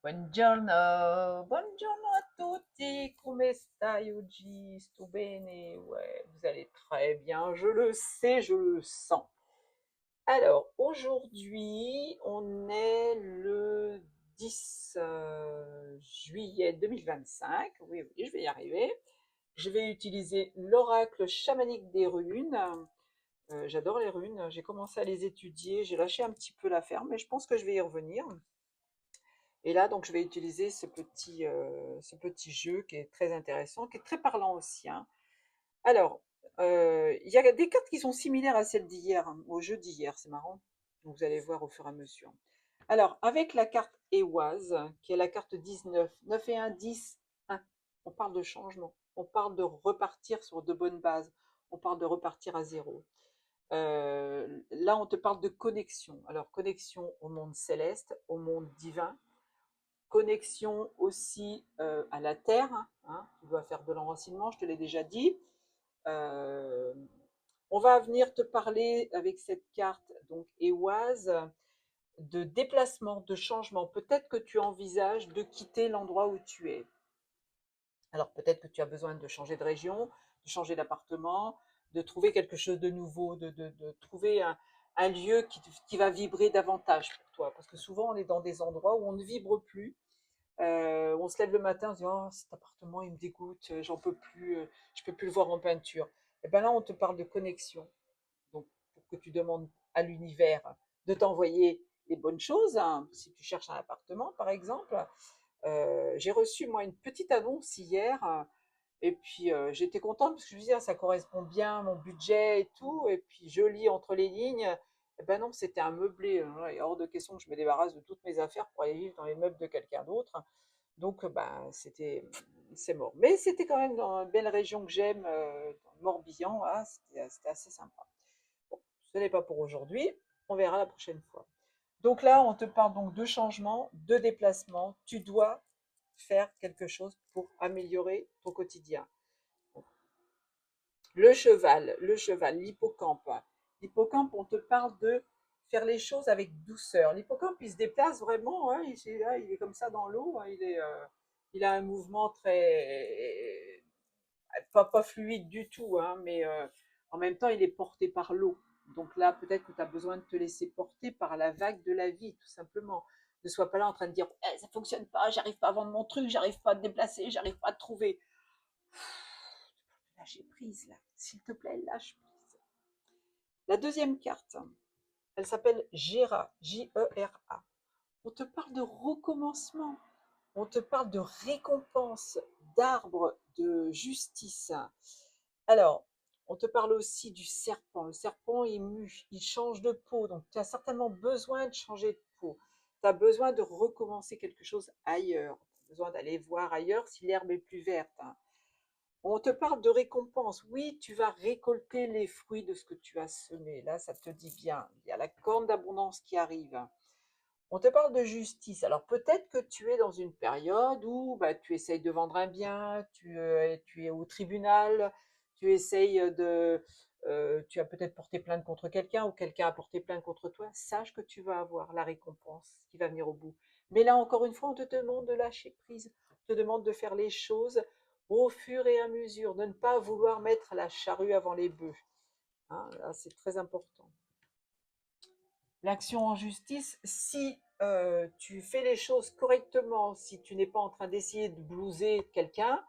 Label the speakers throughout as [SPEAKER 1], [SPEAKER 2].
[SPEAKER 1] Buongiorno, buongiorno a tutti, come stai oggi? Sto bene? Ouais, vous allez très bien, je le sais, je le sens. Alors, aujourd'hui, on est le 10 juillet 2025. Oui, oui, je vais y arriver. Je vais utiliser l'oracle chamanique des runes. J'adore les runes, j'ai commencé à les étudier, j'ai lâché un petit peu l'affaire, mais je pense que je vais y revenir. Et là, donc, je vais utiliser ce petit jeu qui est très intéressant, qui est très parlant aussi, hein. Alors, il y a des cartes qui sont similaires à celles d'hier, hein, au jeu d'hier, c'est marrant. Donc, vous allez voir au fur et à mesure. Alors, avec la carte Eoise, qui est la carte 19, 9 et 1, 10, 1, on parle de changement, on parle de repartir sur de bonnes bases, on parle de repartir à zéro. Là, on te parle de connexion. Alors, connexion au monde céleste, au monde divin, connexion aussi à la terre, hein, tu dois faire de l'enracinement, je te l'ai déjà dit. Euh, on va venir te parler avec cette carte, donc Eoise, de déplacement, de changement. Peut-être que tu envisages de quitter l'endroit où tu es. Alors peut-être que tu as besoin de changer de région, de changer d'appartement, de trouver quelque chose de nouveau, de trouver un lieu qui va vibrer davantage pour toi. Parce que souvent on est dans des endroits où on ne vibre plus. On se lève le matin, on se dit oh, cet appartement il me dégoûte, j'en peux plus, je peux plus le voir en peinture. Et bien là on te parle de connexion, donc pour que tu demandes à l'univers de t'envoyer les bonnes choses, hein, si tu cherches un appartement par exemple. J'ai reçu moi une petite annonce hier, et puis j'étais contente parce que je me disais ah, ça correspond bien à mon budget et tout, et puis je lis entre les lignes. Eh ben non, c'était un meublé. Il est hors de question que je me débarrasse de toutes mes affaires pour aller vivre dans les meubles de quelqu'un d'autre. Donc, ben, c'est mort. Mais c'était quand même dans une belle région que j'aime, dans le Morbihan. Ah, c'était assez sympa. Bon, ce n'est pas pour aujourd'hui. On verra la prochaine fois. Donc là, on te parle donc de changement, de déplacement. Tu dois faire quelque chose pour améliorer ton quotidien. Le cheval, l'hippocampe. L'hippocampe, on te parle de faire les choses avec douceur. L'hippocampe, il se déplace vraiment, hein, il est comme ça dans l'eau, hein, il a un mouvement très, pas fluide du tout, hein, mais en même temps, il est porté par l'eau. Donc là, peut-être que tu as besoin de te laisser porter par la vague de la vie, tout simplement. Ne sois pas là en train de dire eh, ça fonctionne pas, j'arrive pas à vendre mon truc, j'arrive pas à te déplacer, j'arrive pas à te trouver. Lâcher prise là, s'il te plaît, lâche prise. La deuxième carte, elle s'appelle Gera, J-E-R-A. On te parle de recommencement, on te parle de récompense, d'arbre, de justice. Alors, on te parle aussi du serpent. Le serpent, il mue, il change de peau, donc tu as certainement besoin de changer de peau. Tu as besoin de recommencer quelque chose ailleurs. Tu as besoin d'aller voir ailleurs si l'herbe est plus verte, hein. On te parle de récompense. Oui, tu vas récolter les fruits de ce que tu as semé. Là, ça te dit bien. Il y a la corne d'abondance qui arrive. On te parle de justice. Alors peut-être que tu es dans une période où bah, tu essayes de vendre un bien, tu es au tribunal, tu essayes de... tu as peut-être porté plainte contre quelqu'un ou quelqu'un a porté plainte contre toi. Sache que tu vas avoir la récompense qui va venir au bout. Mais là, encore une fois, on te demande de lâcher prise. On te demande de faire les choses au fur et à mesure, de ne pas vouloir mettre la charrue avant les bœufs, hein. Là, c'est très important. L'action en justice, si tu fais les choses correctement, si tu n'es pas en train d'essayer de blouser quelqu'un,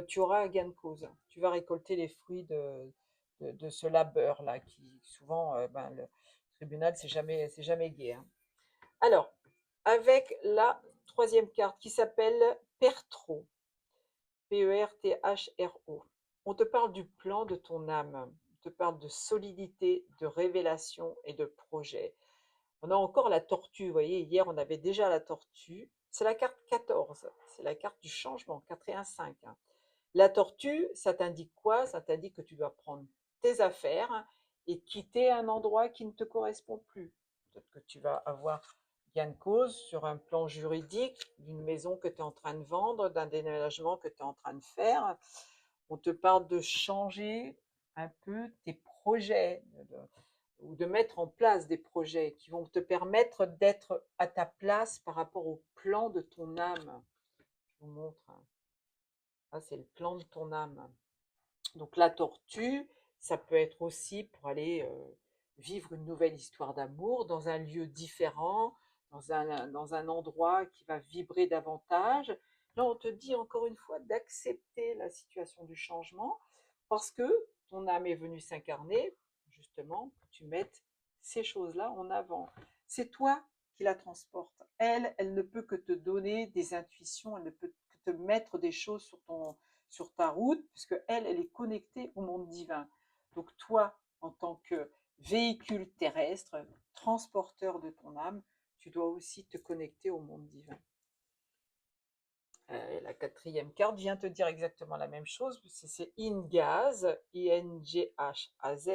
[SPEAKER 1] tu auras un gain de cause. Tu vas récolter les fruits de ce labeur-là, qui souvent, ben, le tribunal, c'est jamais gai, hein. Alors, avec la troisième carte qui s'appelle Pertro, P-E-R-T-H-R-O. On te parle du plan de ton âme, on te parle de solidité, de révélation et de projet. On a encore la tortue, vous voyez, hier on avait déjà la tortue. C'est la carte 14, c'est la carte du changement, 4 et 1, 5, hein. La tortue, ça t'indique quoi? Ça t'indique que tu dois prendre tes affaires et quitter un endroit qui ne te correspond plus. Peut-être que tu vas avoir gain de cause sur un plan juridique d'une maison que tu es en train de vendre, d'un déménagement que tu es en train de faire. On te parle de changer un peu tes projets, ou de mettre en place des projets qui vont te permettre d'être à ta place par rapport au plan de ton âme. Je vous montre. Ça, c'est le plan de ton âme. Donc la tortue, ça peut être aussi pour aller vivre une nouvelle histoire d'amour dans un lieu différent, dans un endroit qui va vibrer davantage. Là, on te dit encore une fois d'accepter la situation du changement parce que ton âme est venue s'incarner, justement, que tu mettes ces choses-là en avant. C'est toi qui la transporte. Elle ne peut que te donner des intuitions, elle ne peut que te mettre des choses sur ta route, puisque elle est connectée au monde divin. Donc toi, en tant que véhicule terrestre, transporteur de ton âme, tu dois aussi te connecter au monde divin. La quatrième carte vient te dire exactement la même chose, c'est Ingaz, I-N-G-H-A-Z,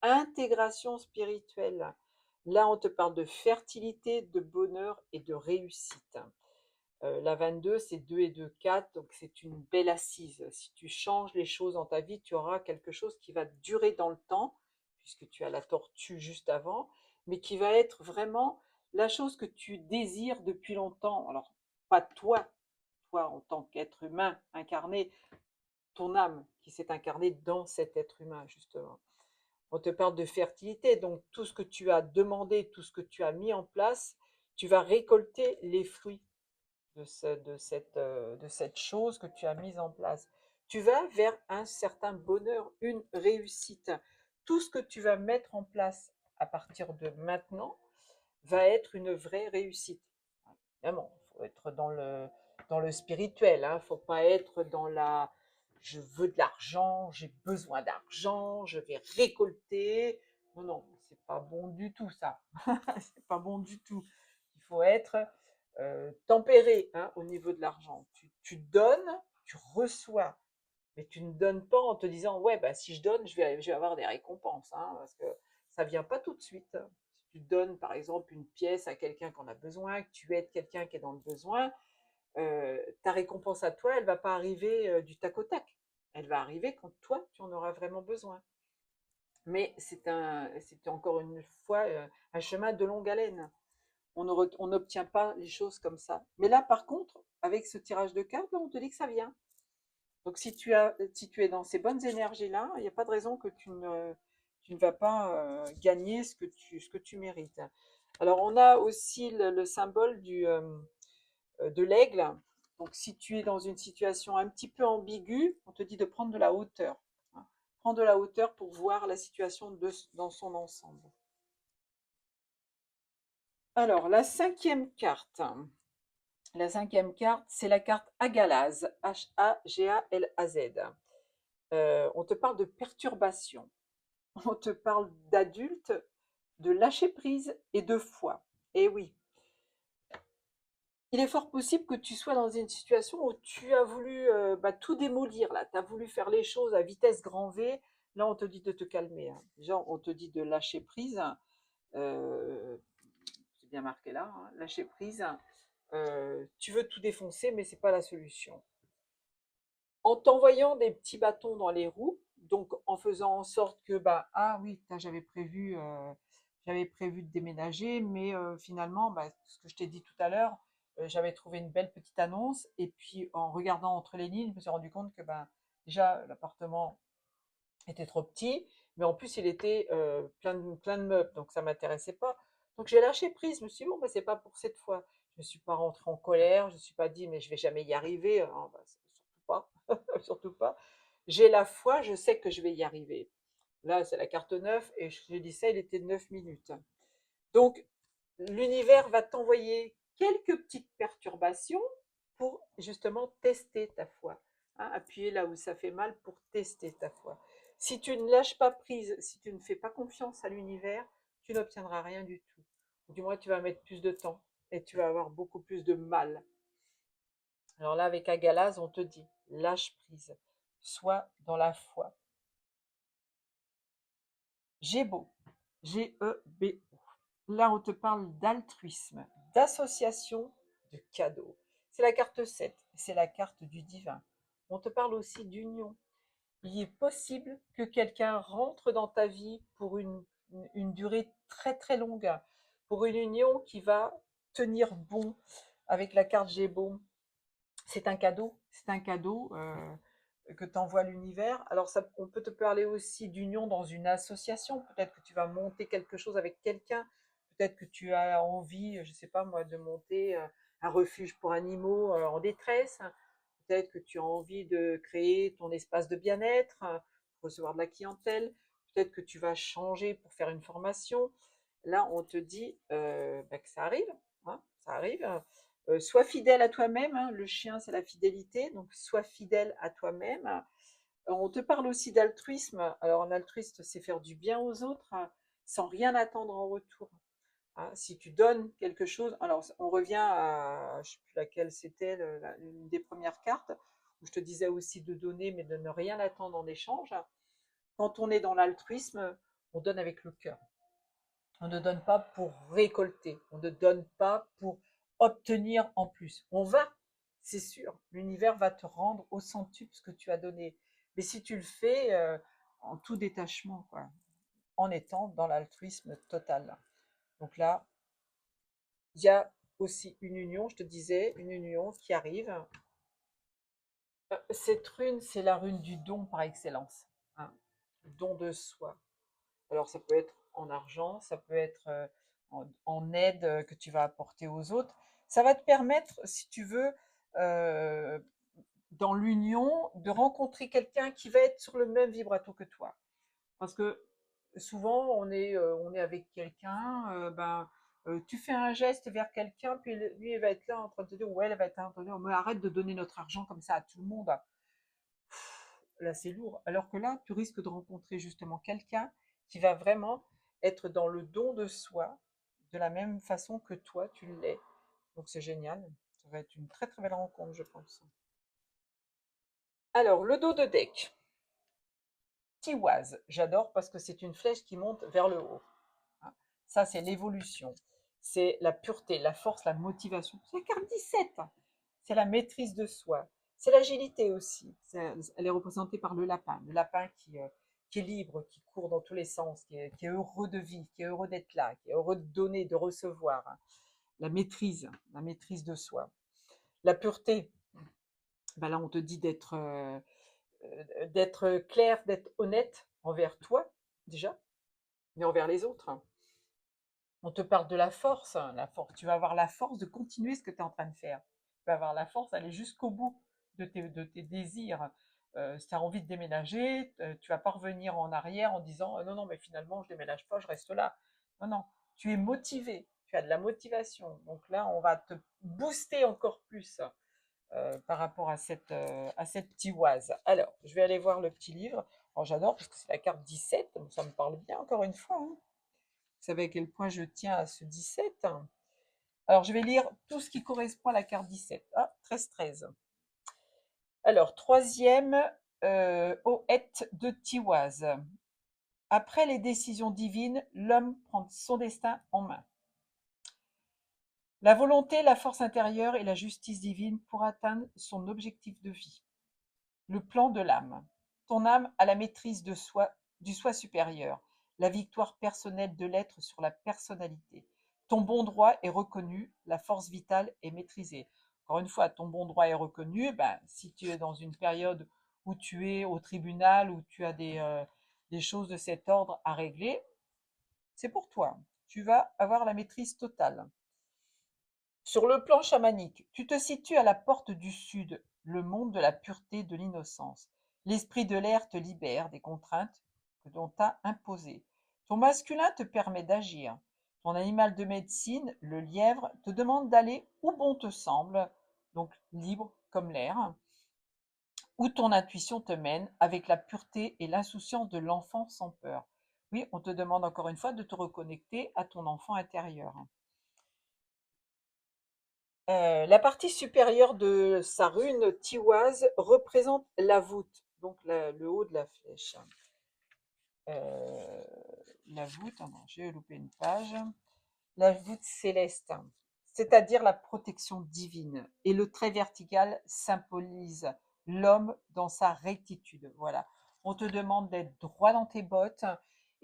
[SPEAKER 1] intégration spirituelle. Là, on te parle de fertilité, de bonheur et de réussite. La 22, c'est 2 et 2, 4, donc c'est une belle assise. Si tu changes les choses dans ta vie, tu auras quelque chose qui va durer dans le temps, puisque tu as la tortue juste avant, mais qui va être vraiment la chose que tu désires depuis longtemps. Alors, pas toi, toi en tant qu'être humain incarné, ton âme qui s'est incarnée dans cet être humain, justement. On te parle de fertilité, donc tout ce que tu as demandé, tout ce que tu as mis en place, tu vas récolter les fruits de cette chose que tu as mise en place. Tu vas vers un certain bonheur, une réussite. Tout ce que tu vas mettre en place à partir de maintenant va être une vraie réussite. Évidemment, il faut être dans le spirituel, il ne faut pas être dans la je veux de l'argent, j'ai besoin d'argent, je vais récolter. Non, non, c'est pas bon du tout ça. C'est pas bon du tout. Il faut être tempéré au niveau de l'argent. Tu donnes, tu reçois, mais tu ne donnes pas en te disant ouais bah si je donne je vais avoir des récompenses parce que ça vient pas tout de suite. Si tu donnes par exemple une pièce à quelqu'un qui en a besoin, que tu aides quelqu'un qui est dans le besoin, ta récompense à toi elle va pas arriver du tac au tac. Elle va arriver quand toi tu en auras vraiment besoin. Mais c'est encore une fois un chemin de longue haleine. On n'obtient pas les choses comme ça. Mais là, par contre, avec ce tirage de cartes, là, on te dit que ça vient. Donc, si tu es dans ces bonnes énergies-là, il n'y a pas de raison que tu ne vas pas gagner ce que tu mérites. Alors, on a aussi le symbole de l'aigle. Donc, si tu es dans une situation un petit peu ambiguë, on te dit de prendre de la hauteur. Prendre de la hauteur pour voir la situation dans son ensemble. Alors, la cinquième carte. La cinquième carte, c'est la carte Agalaz, H-A-G-A-L-A-Z. On te parle de perturbation, on te parle d'adulte, de lâcher prise et de foi. Et oui, il est fort possible que tu sois dans une situation où tu as voulu tout démolir, là, tu as voulu faire les choses à vitesse grand V. Là, on te dit de te calmer. Déjà, on te dit de lâcher prise. C'est bien marqué là, lâcher prise. Tu veux tout défoncer, mais c'est pas la solution. En t'envoyant des petits bâtons dans les roues, donc en faisant en sorte que ah oui, j'avais prévu de déménager, mais finalement ce que je t'ai dit tout à l'heure, j'avais trouvé une belle petite annonce et puis en regardant entre les lignes, je me suis rendu compte que déjà l'appartement était trop petit, mais en plus il était plein de meubles, donc ça m'intéressait pas. Donc j'ai lâché prise, je me suis dit bon c'est pas pour cette fois. Je me suis pas rentrée en colère, je me suis pas dit mais je vais jamais y arriver, surtout pas, surtout pas. J'ai la foi, je sais que je vais y arriver. Là c'est la carte 9 et je dis ça, il était 9 minutes. Donc l'univers va t'envoyer quelques petites perturbations pour justement tester ta foi. Appuyer là où ça fait mal pour tester ta foi. Si tu ne lâches pas prise, si tu ne fais pas confiance à l'univers, tu n'obtiendras rien du tout. Du moins, tu vas mettre plus de temps et tu vas avoir beaucoup plus de mal. Alors là, avec Agalaz, on te dit, lâche prise, sois dans la foi. Gébo, G-E-B-O. Là, on te parle d'altruisme, d'association, de cadeaux. C'est la carte 7, c'est la carte du divin. On te parle aussi d'union. Il est possible que quelqu'un rentre dans ta vie pour une une durée très très longue, pour une union qui va tenir bon avec la carte Gémeaux. C'est un cadeau que t'envoie l'univers. Alors ça, on peut te parler aussi d'union dans une association. Peut-être que tu vas monter quelque chose avec quelqu'un. Peut-être que tu as envie, je sais pas moi, de monter un refuge pour animaux en détresse. Peut-être que tu as envie de créer ton espace de bien-être, recevoir de la clientèle. Peut-être que tu vas changer pour faire une formation. Là, on te dit que ça arrive, hein, ça arrive. Sois fidèle à toi-même, hein, le chien c'est la fidélité, donc sois fidèle à toi-même. On te parle aussi d'altruisme. Alors un altruiste, c'est faire du bien aux autres sans rien attendre en retour, hein. Si tu donnes quelque chose, alors on revient à, je ne sais plus laquelle c'était, une des premières cartes, où je te disais aussi de donner mais de ne rien attendre en échange. Quand on est dans l'altruisme, on donne avec le cœur. On ne donne pas pour récolter, on ne donne pas pour obtenir en plus. On va, c'est sûr, l'univers va te rendre au centuple ce que tu as donné. Mais si tu le fais en tout détachement, quoi, en étant dans l'altruisme total. Donc là, il y a aussi une union, je te disais, une union qui arrive. Cette rune, c'est la rune du don par excellence, hein, don de soi. Alors ça peut être en argent, ça peut être en aide que tu vas apporter aux autres. Ça va te permettre, si tu veux, euh, dans l'union, de rencontrer quelqu'un qui va être sur le même vibrato que toi. Parce que souvent, on est avec quelqu'un, tu fais un geste vers quelqu'un, puis lui, il va être là en train de te dire, ouais, elle va être là en train de dire, mais arrête de donner notre argent comme ça à tout le monde. Là, c'est lourd. Alors que là, tu risques de rencontrer justement quelqu'un qui va vraiment être dans le don de soi, de la même façon que toi, tu l'es. Donc, c'est génial. Ça va être une très très belle rencontre, je pense. Alors, le dos de deck. Tiwaz, j'adore parce que c'est une flèche qui monte vers le haut. Ça, c'est l'évolution. C'est la pureté, la force, la motivation. C'est la carte 17. C'est la maîtrise de soi. C'est l'agilité aussi. Elle est représentée par le lapin. Le lapin qui est libre, qui court dans tous les sens, qui est heureux de vivre, qui est heureux d'être là, qui est heureux de donner, de recevoir. La maîtrise de soi. La pureté, ben là on te dit d'être clair, d'être honnête envers toi déjà, mais envers les autres. On te parle de la force, hein, la force. Tu vas avoir la force de continuer ce que tu es en train de faire. Tu vas avoir la force d'aller jusqu'au bout de tes désirs. Si tu as envie de déménager, tu vas pas revenir en arrière en disant non, non, mais finalement, je déménage pas, je reste là. Non, non, tu es motivé, tu as de la motivation. Donc là, on va te booster encore plus par rapport à cette tivoise. Alors, je vais aller voir le petit livre. Alors, j'adore parce que c'est la carte 17, donc ça me parle bien encore une fois, hein. Vous savez à quel point je tiens à ce 17. Alors, je vais lire tout ce qui correspond à la carte 17. Ah, 13-13. Alors, troisième, Oët de Tiwaz. Après les décisions divines, l'homme prend son destin en main. La volonté, la force intérieure et la justice divine pour atteindre son objectif de vie. Le plan de l'âme. Ton âme a la maîtrise de soi, du soi supérieur, la victoire personnelle de l'être sur la personnalité. Ton bon droit est reconnu, la force vitale est maîtrisée. Encore une fois, ton bon droit est reconnu. Ben, si tu es dans une période où tu es au tribunal, où tu as des choses de cet ordre à régler, c'est pour toi. Tu vas avoir la maîtrise totale. Sur le plan chamanique, tu te situes à la porte du sud, le monde de la pureté, de l'innocence. L'esprit de l'air te libère des contraintes que l'on t'a imposées. Ton masculin te permet d'agir. Ton animal de médecine, le lièvre, te demande d'aller où bon te semble, donc libre comme l'air, où ton intuition te mène avec la pureté et l'insouciance de l'enfant sans peur. Oui, on te demande encore une fois de te reconnecter à ton enfant intérieur. La partie supérieure de sa rune tiwaz représente la voûte, donc le haut de la flèche. Euh, la voûte, oh non, j'ai loupé une page. La voûte céleste, c'est-à-dire la protection divine. Et le trait vertical symbolise l'homme dans sa rectitude. Voilà. On te demande d'être droit dans tes bottes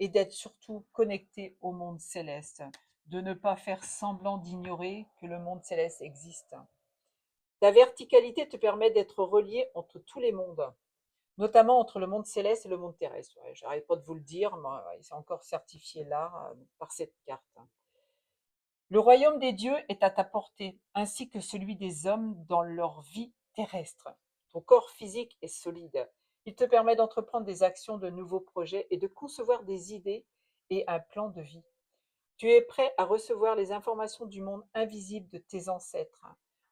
[SPEAKER 1] et d'être surtout connecté au monde céleste, de ne pas faire semblant d'ignorer que le monde céleste existe. Ta verticalité te permet d'être relié entre tous les mondes, notamment entre le monde céleste et le monde terrestre. Ouais, j'arrête pas de vous le dire, mais c'est encore certifié là par cette carte. Le royaume des dieux est à ta portée, ainsi que celui des hommes dans leur vie terrestre. Ton corps physique est solide. Il te permet d'entreprendre des actions, de nouveaux projets et de concevoir des idées et un plan de vie. Tu es prêt à recevoir les informations du monde invisible de tes ancêtres,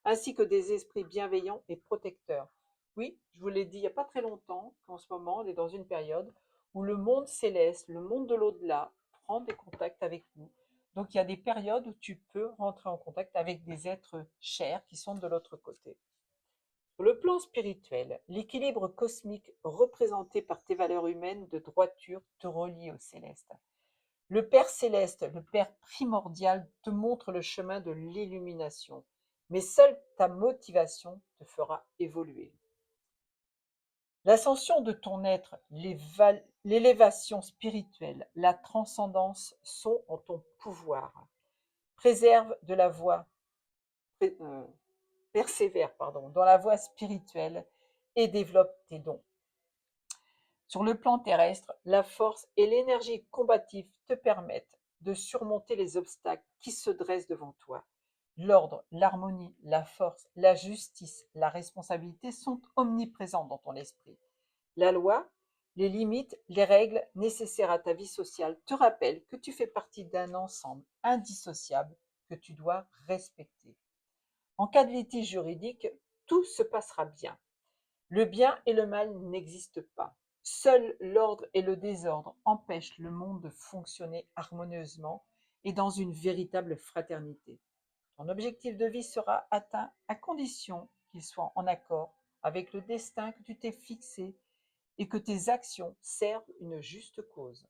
[SPEAKER 1] ainsi que des esprits bienveillants et protecteurs. Oui, je vous l'ai dit il n'y a pas très longtemps qu'en ce moment, on est dans une période où le monde céleste, le monde de l'au-delà, prend des contacts avec nous. Donc il y a des périodes où tu peux rentrer en contact avec des êtres chers qui sont de l'autre côté. Sur le plan spirituel, l'équilibre cosmique représenté par tes valeurs humaines de droiture te relie au céleste. Le Père céleste, le Père primordial, te montre le chemin de l'illumination, mais seule ta motivation te fera évoluer. L'ascension de ton être, l'élévation spirituelle, la transcendance sont en ton pouvoir. Préserve de la voie, persévère dans la voie spirituelle et développe tes dons. Sur le plan terrestre, la force et l'énergie combative te permettent de surmonter les obstacles qui se dressent devant toi. L'ordre, l'harmonie, la force, la justice, la responsabilité sont omniprésents dans ton esprit. La loi, les limites, les règles nécessaires à ta vie sociale te rappellent que tu fais partie d'un ensemble indissociable que tu dois respecter. En cas de litige juridique, tout se passera bien. Le bien et le mal n'existent pas. Seul l'ordre et le désordre empêchent le monde de fonctionner harmonieusement et dans une véritable fraternité. Ton objectif de vie sera atteint à condition qu'il soit en accord avec le destin que tu t'es fixé et que tes actions servent une juste cause.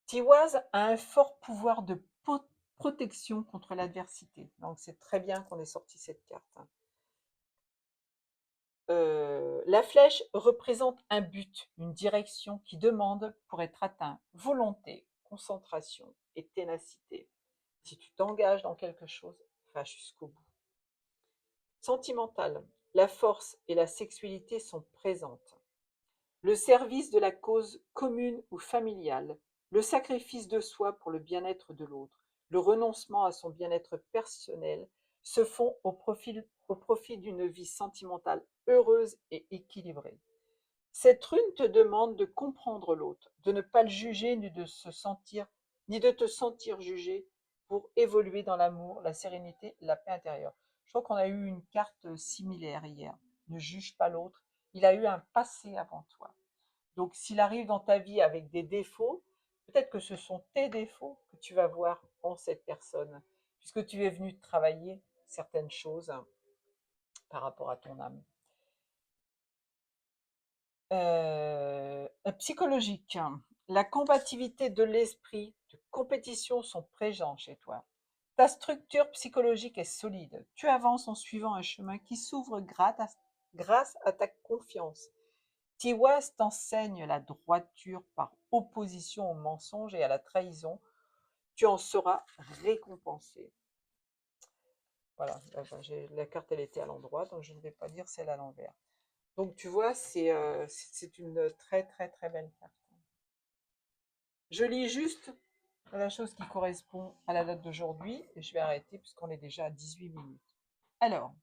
[SPEAKER 1] Tiwaz a un fort pouvoir de protection contre l'adversité. Donc c'est très bien qu'on ait sorti cette carte. La flèche représente un but, une direction qui demande, pour être atteint, volonté, concentration et ténacité. Si tu t'engages dans quelque chose, va jusqu'au bout. Sentimental, la force et la sexualité sont présentes. Le service de la cause commune ou familiale, le sacrifice de soi pour le bien-être de l'autre, le renoncement à son bien-être personnel se font au profit d'une vie sentimentale heureuse et équilibrée. Cette rune te demande de comprendre l'autre, de ne pas le juger ni de te sentir jugé pour évoluer dans l'amour, la sérénité, la paix intérieure. Je crois qu'on a eu une carte similaire hier. Ne juge pas l'autre. Il a eu un passé avant toi. Donc, s'il arrive dans ta vie avec des défauts, peut-être que ce sont tes défauts que tu vas voir en cette personne, puisque tu es venu travailler certaines choses par rapport à ton âme. Psychologique. La combativité de l'esprit de compétition sont présents chez toi. Ta structure psychologique est solide. Tu avances en suivant un chemin qui s'ouvre grâce à ta confiance. Tiwaz t'enseigne la droiture par opposition au mensonge et à la trahison. Tu en seras récompensé. Voilà, la carte elle était à l'endroit, donc je ne vais pas dire celle à l'envers. Donc tu vois, c'est une très très très belle carte. Je lis juste la chose qui correspond à la date d'aujourd'hui et je vais arrêter puisqu'on est déjà à 18 minutes. Alors,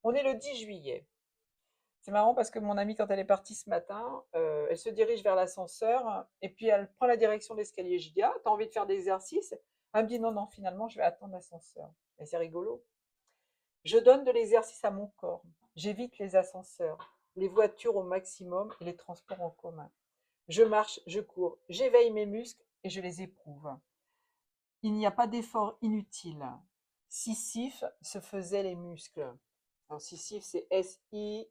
[SPEAKER 1] on est le 10 juillet. C'est marrant parce que mon amie, quand elle est partie ce matin, elle se dirige vers l'ascenseur et puis elle prend la direction de l'escalier. Je dis, ah, t'as envie de faire des exercices? Elle me dit, non, non, finalement, je vais attendre l'ascenseur. Et c'est rigolo. Je donne de l'exercice à mon corps. J'évite les ascenseurs, les voitures au maximum et les transports en commun. Je marche, je cours, j'éveille mes muscles et je les éprouve. Il n'y a pas d'effort inutile. Sisyphe se faisait les muscles. Alors, Sisyphe, c'est S-I-S-Y-P-H-E.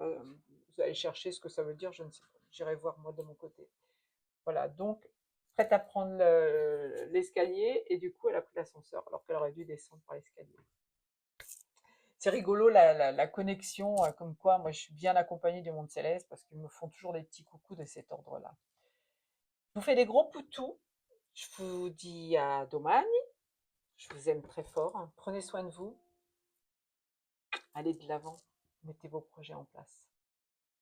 [SPEAKER 1] Vous allez chercher ce que ça veut dire, je ne sais pas. J'irai voir moi de mon côté. Voilà, donc, prête à prendre l'escalier, et du coup, elle a pris l'ascenseur, alors qu'elle aurait dû descendre par l'escalier. C'est rigolo la connexion, comme quoi moi je suis bien accompagnée du monde céleste parce qu'ils me font toujours des petits coucous de cet ordre-là. Je vous fais des gros poutous. Je vous dis à domani. Je vous aime très fort, hein. Prenez soin de vous. Allez de l'avant. Mettez vos projets en place.